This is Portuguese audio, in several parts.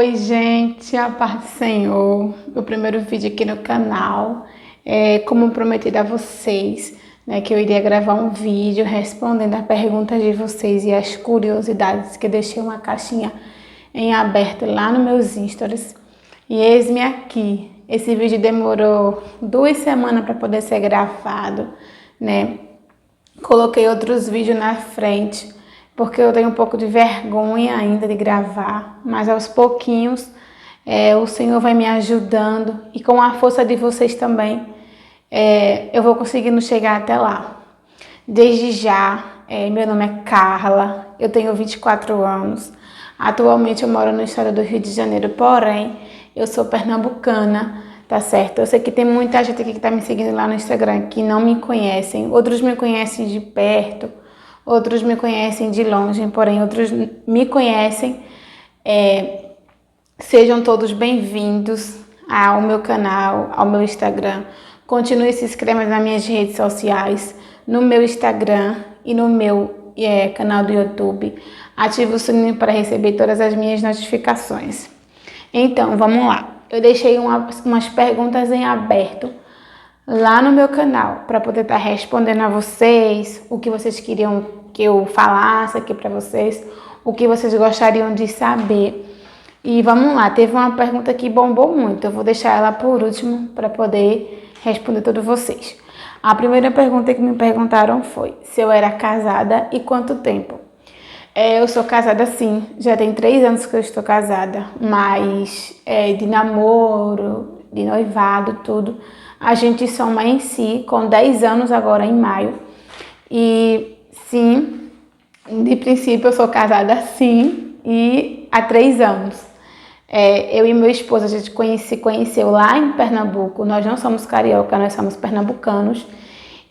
Oi, gente, a paz do Senhor. Meu primeiro vídeo aqui no canal. Como prometido a vocês, né, que eu iria gravar um vídeo respondendo a perguntas de vocês e as curiosidades, que eu deixei uma caixinha em aberto lá nos meus stories. E eis-me aqui. Esse vídeo demorou 2 semanas para poder ser gravado, né? Coloquei outros vídeos na frente, porque eu tenho um pouco de vergonha ainda de gravar, mas aos pouquinhos o Senhor vai me ajudando e com a força de vocês também eu vou conseguindo chegar até lá. Desde já, meu nome é Carla, eu tenho 24 anos, atualmente eu moro no estado do Rio de Janeiro, porém eu sou pernambucana, tá certo? Eu sei que tem muita gente aqui que tá me seguindo lá no Instagram que não me conhecem, outros me conhecem de perto, outros me conhecem de longe, porém outros me conhecem. Sejam todos bem-vindos ao meu canal, ao meu Instagram. Continue se inscrevendo nas minhas redes sociais, no meu Instagram e no meu canal do YouTube. Ative o sininho para receber todas as minhas notificações. Então, vamos lá. Eu deixei umas perguntas em aberto lá no meu canal para poder estar respondendo a vocês o que vocês queriam que eu falasse aqui para vocês, o que vocês gostariam de saber. E vamos lá, teve uma pergunta que bombou muito, eu vou deixar ela por último para poder responder todos vocês. A primeira pergunta que me perguntaram foi se eu era casada e quanto tempo. Eu sou casada sim, já tem 3 anos que eu estou casada, mas de namoro, de noivado, tudo, a gente soma em si com 10 anos agora em maio. E sim, de princípio eu sou casada sim e há 3 anos. Eu e meu esposo, a gente se conheceu lá em Pernambuco, nós não somos carioca, nós somos pernambucanos.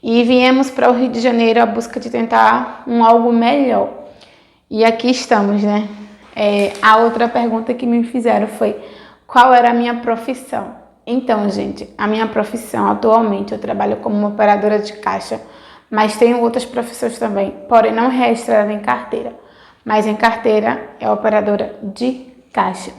E viemos para o Rio de Janeiro à busca de tentar algo melhor. E aqui estamos, né? A outra pergunta que me fizeram foi qual era a minha profissão. Então, gente, a minha profissão atualmente, eu trabalho como uma operadora de caixa, mas tenho outras profissões também, porém não registrada em carteira. Mas em carteira é operadora de caixa.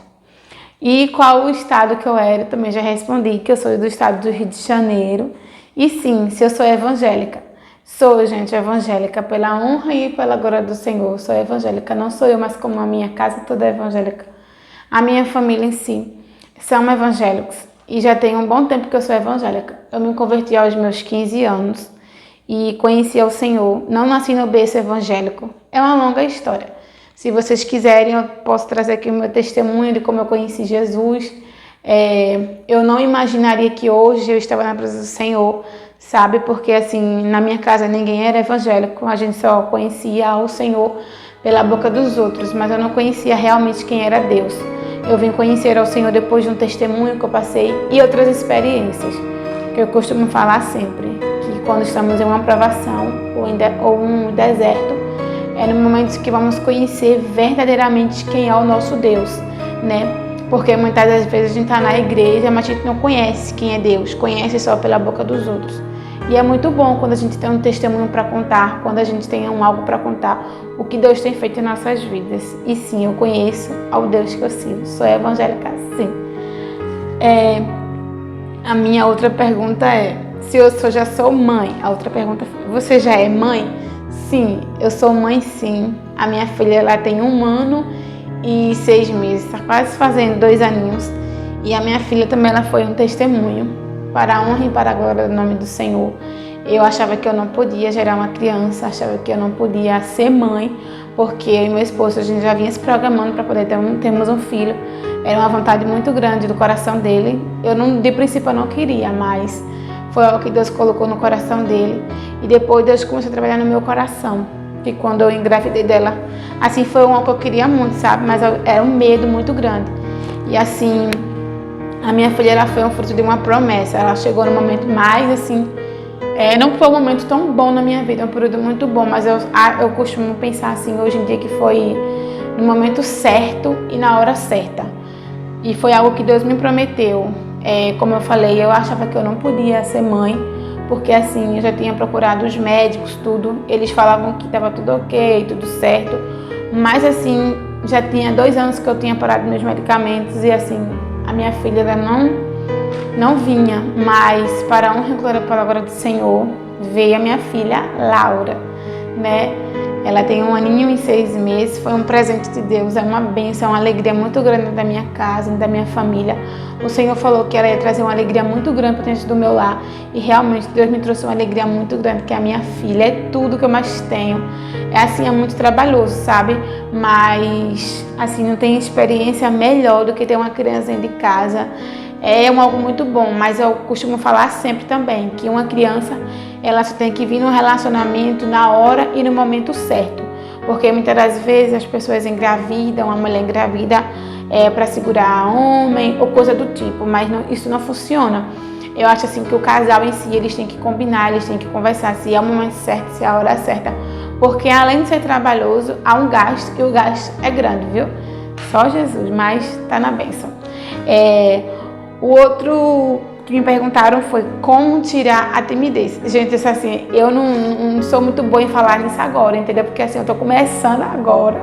E qual o estado que eu era, também já respondi, que eu sou do estado do Rio de Janeiro. E sim, se eu sou evangélica. Sou, gente, evangélica pela honra e pela glória do Senhor. Sou evangélica, não sou eu, mas como a minha casa toda é evangélica. A minha família em si são evangélicos. E já tem um bom tempo que eu sou evangélica. Eu me converti aos meus 15 anos e conheci ao Senhor. Não nasci no berço evangélico. É uma longa história. Se vocês quiserem, eu posso trazer aqui o meu testemunho de como eu conheci Jesus. Eu não imaginaria que hoje eu estava na presença do Senhor, sabe? Porque assim, na minha casa ninguém era evangélico, a gente só conhecia o Senhor pela boca dos outros, mas eu não conhecia realmente quem era Deus. Eu vim conhecer ao Senhor depois de um testemunho que eu passei e outras experiências, que eu costumo falar sempre, que quando estamos em uma provação ou um deserto, é no momento que vamos conhecer verdadeiramente quem é o nosso Deus, né? Porque muitas das vezes a gente está na igreja, mas a gente não conhece quem é Deus, conhece só pela boca dos outros. E é muito bom quando a gente tem um testemunho para contar, quando a gente tem algo para contar, o que Deus tem feito em nossas vidas. E sim, eu conheço ao Deus que eu sirvo, sou evangélica, sim. A minha outra pergunta é, se eu já sou mãe. A outra pergunta foi, você já é mãe? Sim, eu sou mãe sim. A minha filha ela tem 1 ano e 6 meses, está quase fazendo 2 aninhos. E a minha filha também ela foi um testemunho para a honra e para a glória do nome do Senhor. Eu achava que eu não podia gerar uma criança, achava que eu não podia ser mãe, porque eu e meu esposo a gente já vinha se programando para poder termos um filho. Era uma vontade muito grande do coração dele. De princípio eu não queria, mas foi algo que Deus colocou no coração dele. E depois Deus começou a trabalhar no meu coração. E quando eu engravidei dela, assim, foi algo que eu queria muito, sabe? Mas era um medo muito grande. E assim, a minha filha, ela foi um fruto de uma promessa. Ela chegou no momento mais, assim, não foi um momento tão bom na minha vida, um período muito bom, mas eu costumo pensar assim, hoje em dia, que foi no momento certo e na hora certa. E foi algo que Deus me prometeu. Como eu falei, eu achava que eu não podia ser mãe, porque assim, eu já tinha procurado os médicos, tudo. Eles falavam que estava tudo ok, tudo certo. Mas assim, já tinha 2 anos que eu tinha parado meus medicamentos e assim, a minha filha ela não vinha, mas para a honra e glória para a glória do Senhor, veio a minha filha Laura, né? Ela tem 1 aninho e 6 meses, foi um presente de Deus, é uma bênção, uma alegria muito grande da minha casa, da minha família. O Senhor falou que ela ia trazer uma alegria muito grande para dentro do meu lar e realmente Deus me trouxe uma alegria muito grande, que a minha filha é tudo que eu mais tenho. É assim, é muito trabalhoso, sabe? Mas assim, não tem experiência melhor do que ter uma criança dentro de casa. É algo muito bom, mas eu costumo falar sempre também que uma criança, ela só tem que vir no relacionamento na hora e no momento certo. Porque muitas das vezes as pessoas engravidam, a mulher engravida para segurar homem ou coisa do tipo, mas isso não funciona. Eu acho assim que o casal em si, eles têm que combinar, eles têm que conversar se é o momento certo, se é a hora certa. Porque além de ser trabalhoso, há um gasto e o gasto é grande, viu? Só Jesus, mas tá na bênção. O outro que me perguntaram foi como tirar a timidez. Gente, isso assim, eu não sou muito boa em falar nisso agora, entendeu? Porque assim, eu tô começando agora.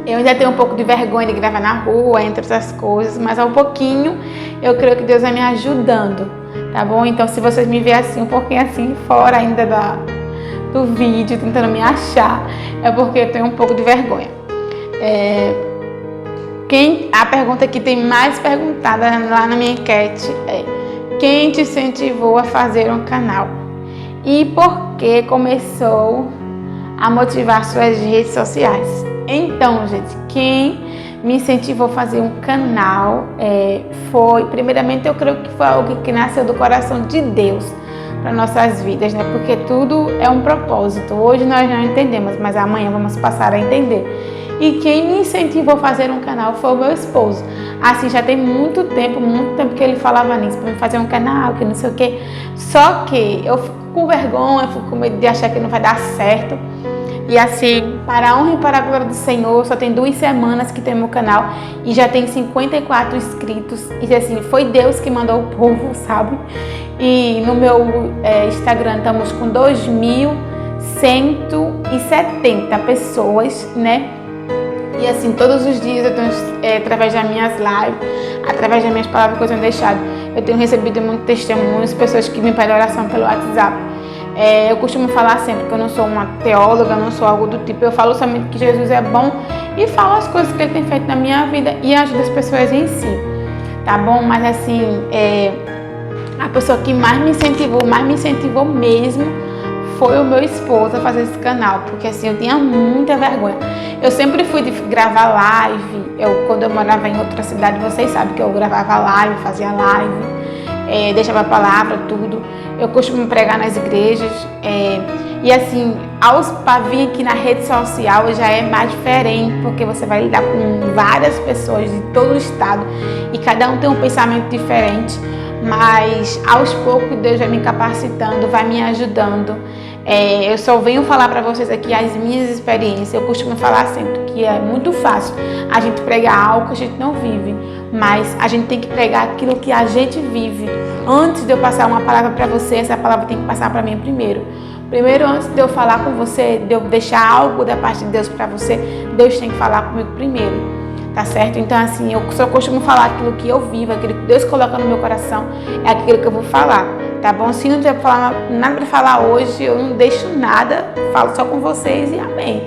Eu ainda tenho um pouco de vergonha de gravar na rua, entre outras coisas, mas há um pouquinho eu creio que Deus vai me ajudando, tá bom? Então, se vocês me verem assim, um pouquinho assim, fora ainda do vídeo, tentando me achar, é porque eu tenho um pouco de vergonha. A pergunta que tem mais perguntada lá na minha enquete é: quem te incentivou a fazer um canal? E por que começou a motivar suas redes sociais? Então, gente, quem me incentivou a fazer um canal foi, primeiramente, eu creio que foi algo que nasceu do coração de Deus para nossas vidas, né? Porque tudo é um propósito. Hoje nós não entendemos, mas amanhã vamos passar a entender. E quem me incentivou a fazer um canal foi o meu esposo. Assim, já tem muito tempo que ele falava nisso, para me fazer um canal, que não sei o quê. Só que eu fico com vergonha, fico com medo de achar que não vai dar certo. E assim, para a honra e para a glória do Senhor, só tem 2 semanas que tem meu canal e já tem 54 inscritos. E assim, foi Deus que mandou o povo, sabe? E no meu Instagram estamos com 2.170 pessoas, né? E assim, todos os dias eu tenho, através das minhas lives, através das minhas palavras que eu tenho deixado, eu tenho recebido muitos testemunhos, pessoas que me pedem oração pelo WhatsApp. Eu costumo falar sempre que eu não sou uma teóloga, não sou algo do tipo, eu falo somente que Jesus é bom e falo as coisas que Ele tem feito na minha vida e ajudo as pessoas em si, tá bom? Mas assim, a pessoa que mais me incentivou mesmo, foi o meu esposo a fazer esse canal, porque assim, eu tinha muita vergonha. Eu sempre fui de gravar live, quando eu morava em outra cidade, vocês sabem que eu gravava live, fazia live, deixava a palavra, tudo. Eu costumo pregar nas igrejas, e assim, para vir aqui na rede social já é mais diferente, porque você vai lidar com várias pessoas de todo o estado, e cada um tem um pensamento diferente. Mas aos poucos Deus vai me capacitando, vai me ajudando. Eu só venho falar para vocês aqui as minhas experiências. Eu costumo falar sempre que é muito fácil a gente pregar algo que a gente não vive, mas a gente tem que pregar aquilo que a gente vive. Antes de eu passar uma palavra para você, essa palavra tem que passar para mim primeiro. Primeiro, antes de eu falar com você, de eu deixar algo da parte de Deus para você, Deus tem que falar comigo primeiro. Tá certo? Então, assim, eu só costumo falar aquilo que eu vivo, aquilo que Deus coloca no meu coração, é aquilo que eu vou falar, tá bom? Se não tiver nada para falar hoje, eu não deixo nada, falo só com vocês e amém,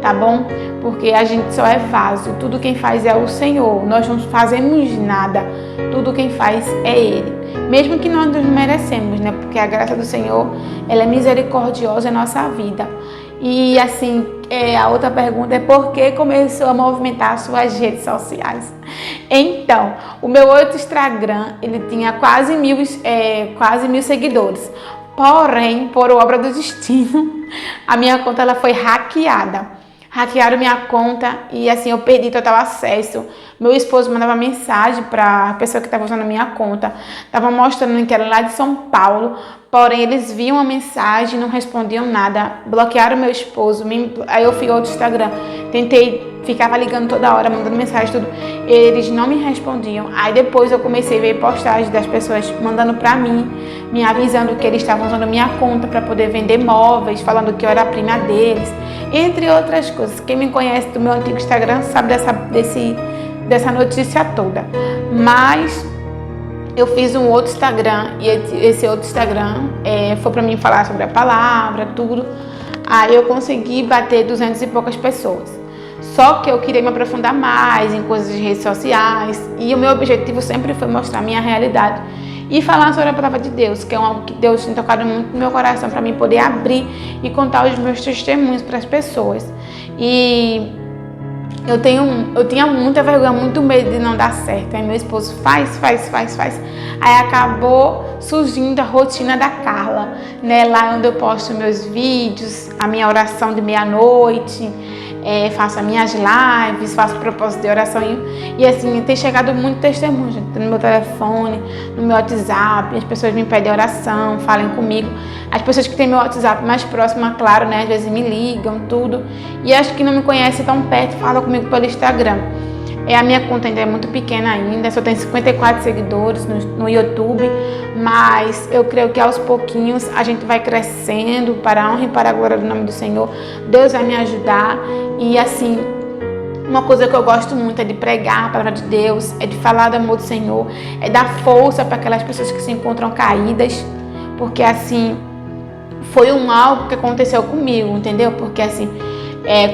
tá bom? Porque a gente só é vaso, tudo quem faz é o Senhor, nós não fazemos nada, tudo quem faz é Ele. Mesmo que nós não merecemos, né? Porque a graça do Senhor, ela é misericordiosa em nossa vida. E assim, a outra pergunta é por que começou a movimentar suas redes sociais? Então, o meu outro Instagram, ele tinha quase 1.000 seguidores. Porém, por obra do destino, a minha conta ela foi hackeada. Hackearam minha conta e assim eu perdi total acesso. Meu esposo mandava mensagem para a pessoa que estava usando a minha conta. Estava mostrando que era lá de São Paulo. Porém, eles viam a mensagem e não respondiam nada. Bloquearam meu esposo. Aí eu fui ao outro Instagram. Tentei ficava ligando toda hora, mandando mensagem, tudo. Eles não me respondiam. Aí depois eu comecei a ver postagens das pessoas mandando pra mim, me avisando que eles estavam usando minha conta para poder vender móveis, falando que eu era a prima deles, entre outras coisas. Quem me conhece do meu antigo Instagram sabe dessa notícia toda. Mas eu fiz um outro Instagram e esse outro Instagram foi para mim falar sobre a palavra, tudo. Aí eu consegui bater 200 e poucas pessoas. Só que eu queria me aprofundar mais em coisas de redes sociais e o meu objetivo sempre foi mostrar a minha realidade e falar sobre a palavra de Deus, que é algo que Deus tem tocado muito no meu coração para mim poder abrir e contar os meus testemunhos para as pessoas. E eu tinha muita vergonha, muito medo de não dar certo. Aí meu esposo faz. Aí acabou surgindo a rotina da Carla, né? Lá onde eu posto meus vídeos, a minha oração de meia-noite, faço as minhas lives, faço propósito de oração. E assim, tem chegado muito testemunho, gente, no meu telefone, no meu WhatsApp. As pessoas me pedem oração, falem comigo. As pessoas que têm meu WhatsApp mais próximo, claro, né? Às vezes me ligam, tudo. E acho que não me conhecem tão perto, falam comigo pelo Instagram. A minha conta ainda é muito pequena ainda, só tem 54 seguidores no YouTube, mas eu creio que aos pouquinhos a gente vai crescendo para a honra e para a glória do nome do Senhor. Deus vai me ajudar e assim, uma coisa que eu gosto muito é de pregar a palavra de Deus, é de falar do amor do Senhor, é dar força para aquelas pessoas que se encontram caídas, porque assim, foi algo que aconteceu comigo, entendeu? Porque assim,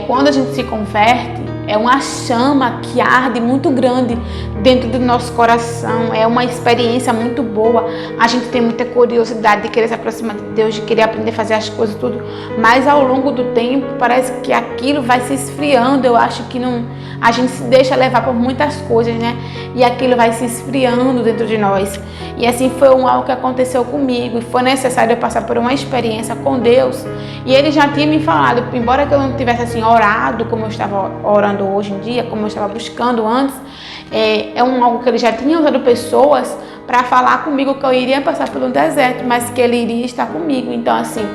quando a gente se converte, é uma chama que arde muito grande dentro do nosso coração. É uma experiência muito boa. A gente tem muita curiosidade de querer se aproximar de Deus, de querer aprender a fazer as coisas tudo. Mas ao longo do tempo parece que aquilo vai se esfriando. Eu acho que não, a gente se deixa levar por muitas coisas, né? E aquilo vai se esfriando dentro de nós. E assim foi algo que aconteceu comigo. E foi necessário eu passar por uma experiência com Deus. E Ele já tinha me falado, embora que eu não tivesse assim orado como eu estava orando hoje em dia, como eu estava buscando antes, algo que Ele já tinha usado pessoas para falar comigo que eu iria passar pelo deserto, mas que Ele iria estar comigo. Então assim,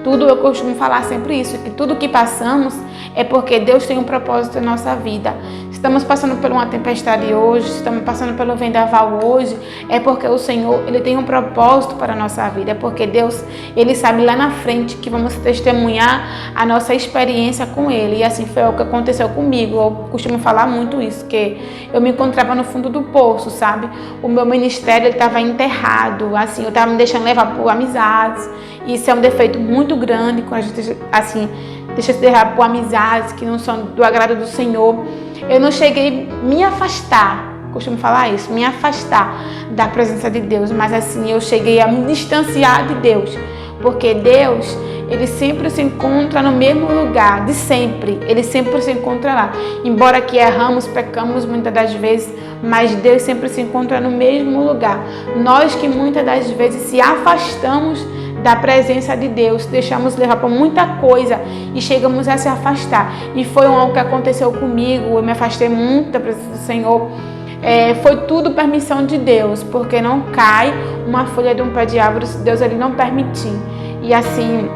tudo eu costumo falar sempre isso, que tudo que passamos é porque Deus tem um propósito na nossa vida. Estamos passando por uma tempestade hoje, estamos passando pelo vendaval hoje, é porque o Senhor, Ele tem um propósito para a nossa vida, é porque Deus, Ele sabe lá na frente que vamos testemunhar a nossa experiência com Ele. E assim foi o que aconteceu comigo. Eu costumo falar muito isso, que eu me encontrava no fundo do poço, sabe? O meu ministério estava enterrado, assim, eu estava me deixando levar por amizades. Isso é um defeito muito grande quando a gente, assim, deixa se levar por amizades que não são do agrado do Senhor. Eu não cheguei a me afastar, costumo falar isso, me afastar da presença de Deus, mas assim, eu cheguei a me distanciar de Deus, porque Deus, Ele sempre se encontra no mesmo lugar, de sempre, Ele sempre se encontra lá. Embora que erramos, pecamos muitas das vezes, mas Deus sempre se encontra no mesmo lugar. Nós que muitas das vezes se afastamos da presença de Deus, deixamos levar por muita coisa e chegamos a se afastar. E foi algo que aconteceu comigo, eu me afastei muito da presença do Senhor. Foi tudo permissão de Deus, porque não cai uma folha de um pé de árvore se Deus Ele não permitir. E assim,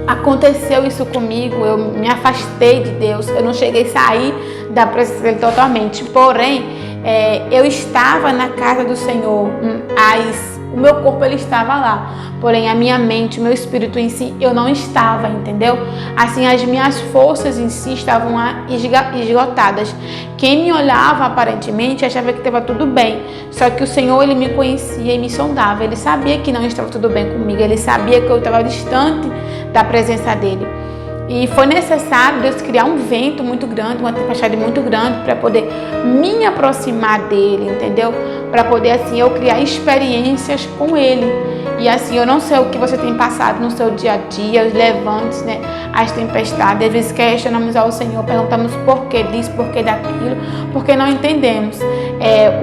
aconteceu isso comigo, eu me afastei de Deus, eu não cheguei a sair da presença dele totalmente. Porém, eu estava na casa do Senhor, o meu corpo ele estava lá, porém a minha mente, o meu espírito em si, eu não estava, entendeu? Assim, as minhas forças em si estavam esgotadas. Quem me olhava aparentemente achava que estava tudo bem, só que o Senhor, Ele me conhecia e me sondava. Ele sabia que não estava tudo bem comigo, Ele sabia que eu estava distante da presença dEle. E foi necessário Deus criar um vento muito grande, uma tempestade muito grande para poder me aproximar dEle, entendeu? Para poder assim eu criar experiências com Ele. E assim, eu não sei o que você tem passado no seu dia a dia, os levantes, né? As tempestades. Às vezes questionamos ao Senhor, perguntamos por que disso, por que daquilo, porque não entendemos.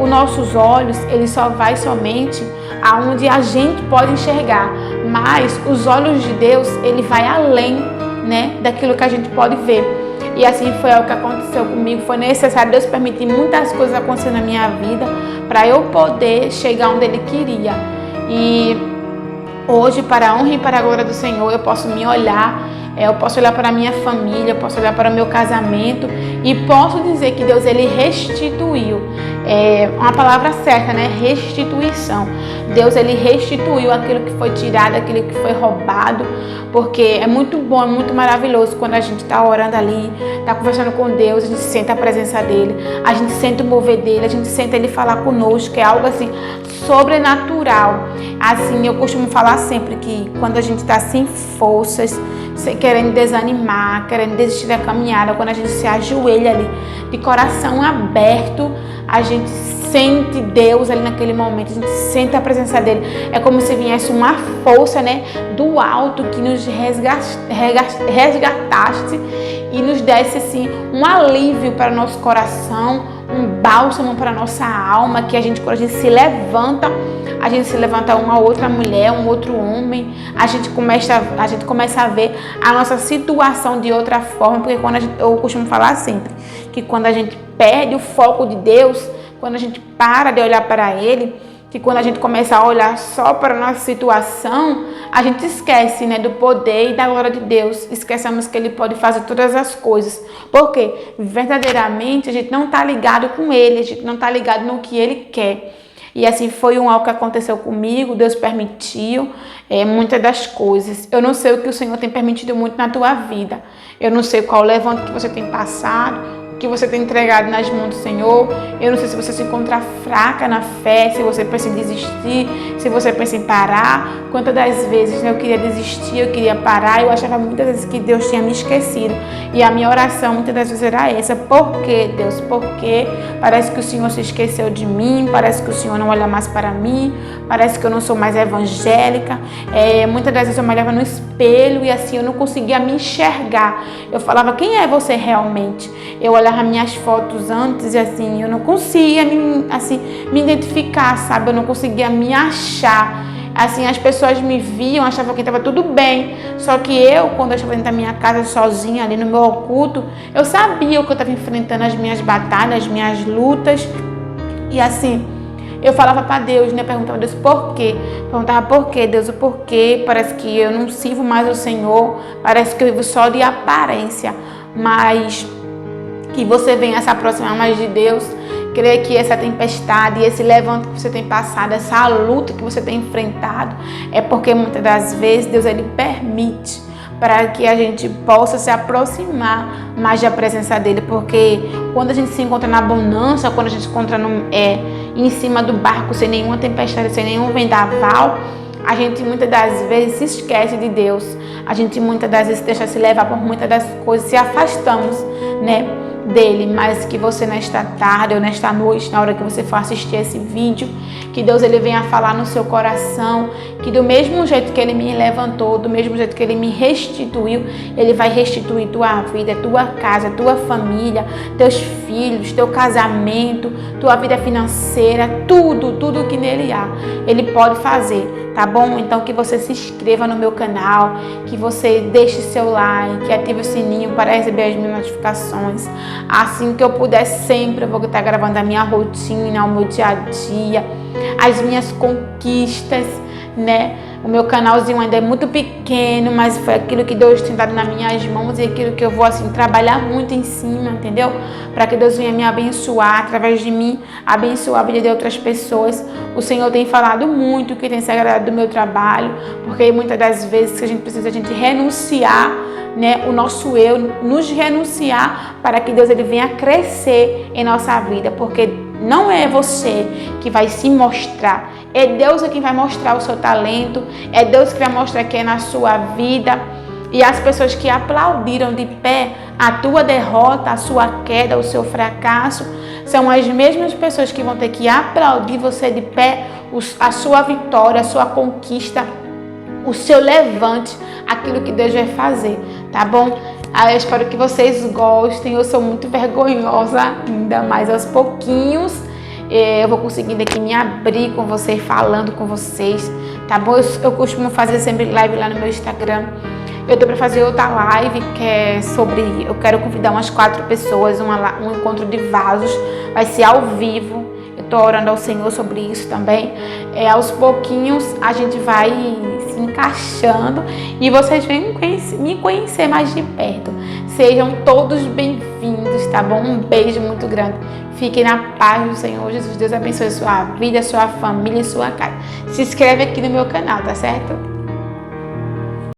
Os nossos olhos, ele só vai somente aonde a gente pode enxergar, mas os olhos de Deus, ele vai além, né, daquilo que a gente pode ver. E assim foi o que aconteceu comigo. Foi necessário Deus permitir muitas coisas acontecer na minha vida para eu poder chegar onde Ele queria. E hoje, para a honra e para a glória do Senhor, eu posso me olhar Eu posso olhar para a minha família, eu posso olhar para o meu casamento e posso dizer que Deus, ele restituiu. É uma palavra certa, né? Restituição. Deus, ele restituiu aquilo que foi tirado, aquilo que foi roubado, porque é muito bom, é muito maravilhoso quando a gente está orando ali, está conversando com Deus, a gente sente a presença dele, a gente sente o mover dele, a gente sente ele falar conosco, que é algo assim sobrenatural. Assim, eu costumo falar sempre que quando a gente está sem forças, querendo desanimar, querendo desistir da caminhada, quando a gente se ajoelha ali, de coração aberto, a gente sente Deus ali naquele momento, a gente sente a presença dele. É como se viesse uma força, né, do alto que nos resgatasse e nos desse assim um alívio para o nosso coração, um bálsamo para a nossa alma, que quando a gente se levanta uma outra mulher, um outro homem, a gente começa a ver a nossa situação de outra forma, porque eu costumo falar sempre, que quando a gente perde o foco de Deus, quando a gente para de olhar para Ele, que quando a gente começa a olhar só para a nossa situação, a gente esquece, né, do poder e da glória de Deus. Esquecemos que Ele pode fazer todas as coisas. Porque verdadeiramente a gente não está ligado com Ele, a gente não está ligado no que Ele quer. E assim foi algo que aconteceu comigo, Deus permitiu muitas das coisas. Eu não sei o que o Senhor tem permitido muito na tua vida. Eu não sei qual levante que você tem passado, que você tem entregado nas mãos do Senhor. Eu não sei se você se encontra fraca na fé, se você pensa em desistir, se você pensa em parar. Quantas das vezes eu queria desistir, eu queria parar, eu achava muitas vezes que Deus tinha me esquecido. E a minha oração muitas das vezes era essa: por que, Deus? Por que? Parece que o Senhor se esqueceu de mim, parece que o Senhor não olha mais para mim, parece que eu não sou mais evangélica. Muitas das vezes eu me olhava no espelho e assim eu não conseguia me enxergar. Eu falava: quem é você realmente? Eu olhava minhas fotos antes e assim, eu não conseguia me identificar, sabe? Eu não conseguia me achar. Assim, as pessoas me viam, achavam que estava tudo bem. Só que eu, quando eu estava dentro da minha casa sozinha, ali no meu oculto, eu sabia o que eu estava enfrentando, as minhas batalhas, as minhas lutas. E assim, eu falava para Deus, né? Perguntava a Deus por quê. Perguntava por quê, Deus, o porquê. Parece que eu não sirvo mais ao Senhor. Parece que eu vivo só de aparência. Mas que você venha se aproximar mais de Deus. Creio que essa tempestade, esse levante que você tem passado, essa luta que você tem enfrentado, é porque muitas das vezes Deus, ele permite para que a gente possa se aproximar mais da presença dele. Porque quando a gente se encontra na bonança, quando a gente se encontra em cima do barco, sem nenhuma tempestade, sem nenhum vendaval, a gente muitas das vezes se esquece de Deus. A gente muitas das vezes deixa se levar por muitas das coisas, se afastamos, né, dele. Mas que você nesta tarde ou nesta noite, na hora que você for assistir esse vídeo, que Deus, ele venha falar no seu coração, que do mesmo jeito que ele me levantou, do mesmo jeito que ele me restituiu, ele vai restituir tua vida, tua casa, tua família, teus filhos, teu casamento, tua vida financeira, tudo que nele há, ele pode fazer, tá bom? Então que você se inscreva no meu canal, que você deixe seu like, ative o sininho para receber as minhas notificações. Assim que eu puder, sempre eu vou estar gravando a minha rotina, o meu dia a dia, as minhas conquistas, né? O meu canalzinho ainda é muito pequeno, mas foi aquilo que Deus tem dado nas minhas mãos e aquilo que eu vou assim trabalhar muito em cima, entendeu? Para que Deus venha me abençoar, através de mim, abençoar a vida de outras pessoas. O Senhor tem falado muito, que tem se agradado do meu trabalho, porque muitas das vezes que a gente precisa renunciar, né, o nosso eu, nos renunciar para que Deus, ele venha crescer em nossa vida, porque não é você que vai se mostrar, é Deus quem vai mostrar o seu talento, é Deus que vai mostrar quem é na sua vida. E as pessoas que aplaudiram de pé a tua derrota, a sua queda, o seu fracasso, são as mesmas pessoas que vão ter que aplaudir você de pé, a sua vitória, a sua conquista, o seu levante, aquilo que Deus vai fazer, tá bom? Eu espero que vocês gostem. Eu sou muito vergonhosa, ainda mais aos pouquinhos eu vou conseguindo aqui me abrir com vocês, falando com vocês, tá bom? Eu costumo fazer sempre live lá no meu Instagram. Eu tô para fazer outra live que é sobre, eu quero convidar umas 4 pessoas, um encontro de vasos, vai ser ao vivo. Eu tô orando ao Senhor sobre isso também. Aos pouquinhos a gente vai se encaixando e vocês venham me conhecer mais de perto. Sejam todos bem-vindos, tá bom? Um beijo muito grande. Fiquem na paz do Senhor Jesus. Deus abençoe sua vida, sua família e sua casa. Se inscreve aqui no meu canal, tá certo?